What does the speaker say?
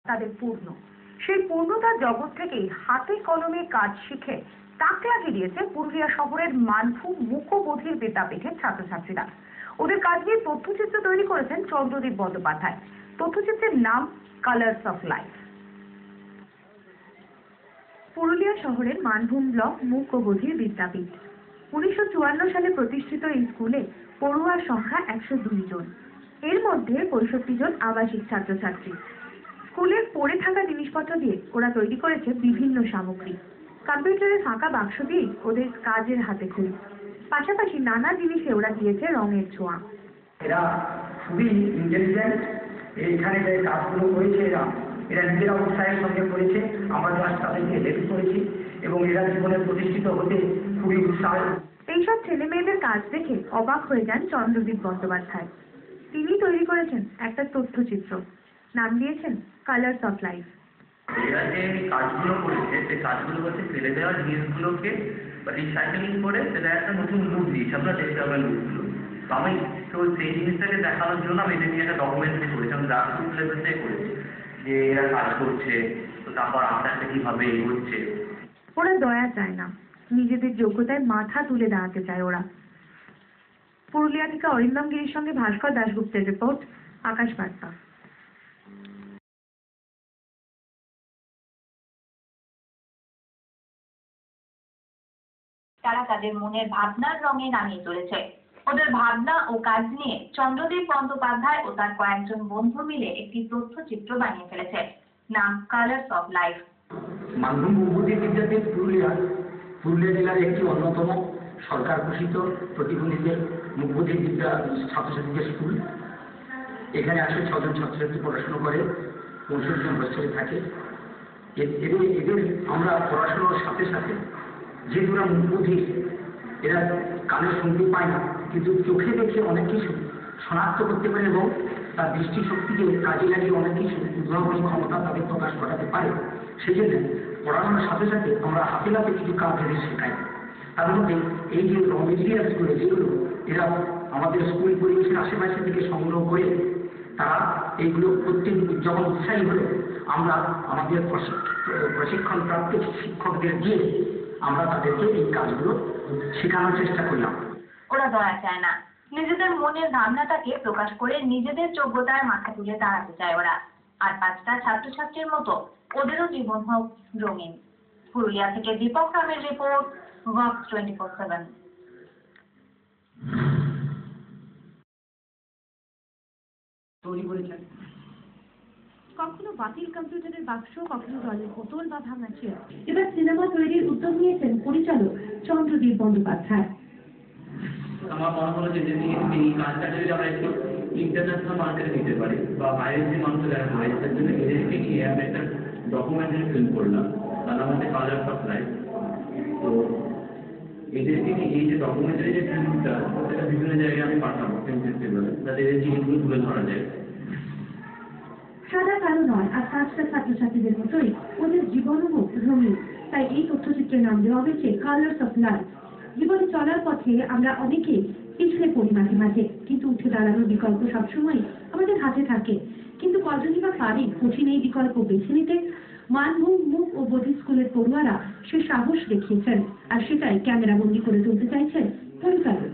তাদের পূর্ণ। সেই পূর্ণতার জগৎ থেকেই হাতে কলমে কাজ শিখে তাক লাগিয়ে দিয়েছে পুরুলিয়া শহরের মানভূম মুকবধির বিদ্যাপীঠের ছাত্রছাত্রীরা। ওদের কাজ নিয়ে তথ্যচিত্র তৈরি করেছেন চন্দ্রদীপ বন্দ্যোপাধ্যায়। তথ্যচিত্রের নাম কালার্স অফ লাইফ। পুরুলিয়া শহরের মানভূম ব্লক মুকবধির বিদ্যাপীঠ। 1954 সালে প্রতিষ্ঠিত এই স্কুলে পড়ুয়ার সংখ্যা 102 জন। এর মধ্যে 65 জন আবাসিক ছাত্রছাত্রী। স্কুলের পড়ে থাকা জিনিসপত্র দিয়ে ওরা তৈরি করেছে বিভিন্ন সামগ্রী। কম্পিউটারের ফাঁকা বাক্স দিয়ে ওদের কাজের হাতে খড়ি। পাশাপাশি নানা জিনিসে ওরা দিয়েছে রঙের ছোঁয়া। এরা খুবই ইন্টেলিজেন্ট। এখানে যে কাজগুলো করেছে এরা নিজেরা উৎসাহের সঙ্গে করেছে। আমরা তাদেরকে হেল্প করেছি এবং এরা জীবনে প্রতিষ্ঠিত হতে খুবই উৎসাহ। এইসব ছেলে মেয়েদের কাজ দেখে অবাক হয়ে যান চন্দ্রদীপ বন্দ্যোপাধ্যায়। তিনি তৈরি করেছেন একটা তথ্যচিত্র, নাম দিয়েছেন কালার্স অফ লাইফ। এরা যে কাজগুলো করেছে সেই কাজগুলো হচ্ছে ফেলে দেওয়া জিনিসগুলোকে রিসাইকেলিং করে সেটা একটা নতুন লুক দিয়েছে। আমরা দেখতে পাবেন লুকগুলো। তো আমি তো সেই জিনিসটাকে দেখানোর জন্য আমি এটা নিয়ে একটা ডকুমেন্টারি করেছি। আমি গ্রাসরুট লেভেল থেকে করেছি যে এরা কাজ করছে, তো তারপর আস্তে আস্তে কিভাবে এগোচ্ছে। ওরা দয়া চায় না, নিজেদের যোগ্যতায় মাথা তুলে দাঁড়াতে চায় ওরা। পুরুলিয়া থেকে অরিন্দম গিরির সঙ্গে ভাস্কর দাশগুপ্তের রিপোর্ট, আকাশ বার্তা। তারা তাদের মনের ভাবনার রঙে নামিয়ে চলেছে। ওদের ভাবনা ও কাজ নিয়ে চন্দ্রদীপ বন্দ্যোপাধ্যায় ও তার কয়েকজন বন্ধু মিলে একটি তথ্যচিত্র বানিয়ে ফেলেছে, নাম কালার্স অফ লাইফ। মানভূম মুকবধির বিদ্যাপীঠ পুরুলিয়া জেলার একটি অন্যতম সরকার ঘোষিত প্রতিবন্ধীদের মুকবধির ছাত্রছাত্রীদের স্কুল। এখানে 106 জন ছাত্রছাত্রী পড়াশোনা করে, 65 জন হোস্টেলে থাকে। এদের আমরা পড়াশোনার সাথে সাথে যেহেতু ওরা মুকবধির, এরা কানে শুনতে পায় না, কিন্তু চোখে দেখে অনেক কিছু শনাক্ত করতে পারে এবং তার দৃষ্টিশক্তিকে কাজে লাগিয়ে অনেক কিছু উদ্ভাবনী ক্ষমতা তাদের প্রকাশ ঘটাতে পারে। সেই জন্য পড়াশোনার সাথে সাথে আমরা হাতে হাতে কিছু কাজ এদের শেখাই। তার মধ্যে এই যে র মেটেরিয়ালসগুলো যেগুলো এরা আমাদের স্কুল পরিবেশের আশেপাশে থেকে সংগ্রহ করে তারা এইগুলো প্রত্যেক যখন উৎসাহী হলো আমরা আমাদের প্রশিক্ষণপ্রাপ্ত শিক্ষকদের দিয়ে আমরা তাদেরকে এই কাজগুলো শেখানোর চেষ্টা করলাম। ওরা দয়া চায় না, নিজেদের মনের ভাবনাটাকে প্রকাশ করে নিজেদের যোগ্যতায় মাথা তুলে দাঁড়াতে চায় ওরা। আর 5টা ছাত্রছাত্রীর মতো ওদেরও জীবন হোক রঙিন। পুরুলিয়া থেকে দীপক রামের রিপোর্ট, ভক্স 24/7। তৈরি করেছেন কখনো বাতিল কম্পিউটারের বাক্স, কখনো জলের বোতল বা ভাঙা চেয়ার। এবার সিনেমা তৈরির উদ্যোগ নিয়েছেন পরিচালক চন্দ্রদীপ বন্দ্যোপাধ্যায়। আমার মনে হলো যে এই কাজটা যদি আমরা একটু ইন্টারন্যাশনাল মার্কেটে দিতে পারি বা বাইরের যে মানুষ যারা হয় তাদের জন্য এদেরকে নিয়ে আমি একটা ডকুমেন্টারি ফিল্ম করলাম, তার নাম হচ্ছে কালার্স অফ লাইফ। তো এদেরকে নিয়ে এই যে ডকুমেন্টারি যে ফিল্মটা সেটা বিভিন্ন জায়গায় আমি পাঠাবো ফিল্ম ফেস্টিভ্যালে, যাতে এদের জিনিসগুলো তুলে ধরা যায়। সাদা কালো নয়, আর 5টা ছাত্রছাত্রীদের মতোই ওদের জীবনও হোক রঙিন। তাই এই তথ্যচিত্রের নাম দেওয়া হয়েছে কালার্স অফ লাইফ। জীবনে চলার পথে আমরা অনেকে পিছলে পড়ি মাঝে মাঝে, কিন্তু উঠে দাঁড়ানোর বিকল্প সবসময় আমাদের হাতে থাকে। কিন্তু কজনই বা পারি কঠিন এই বিকল্প বেছে নিতে? মানভূম মুকবধির স্কুলের পড়ুয়ারা সে সাহস দেখিয়েছেন, আর সেটাই ক্যামেরাবন্দি করে তুলতে চাইছেন পরিচালক।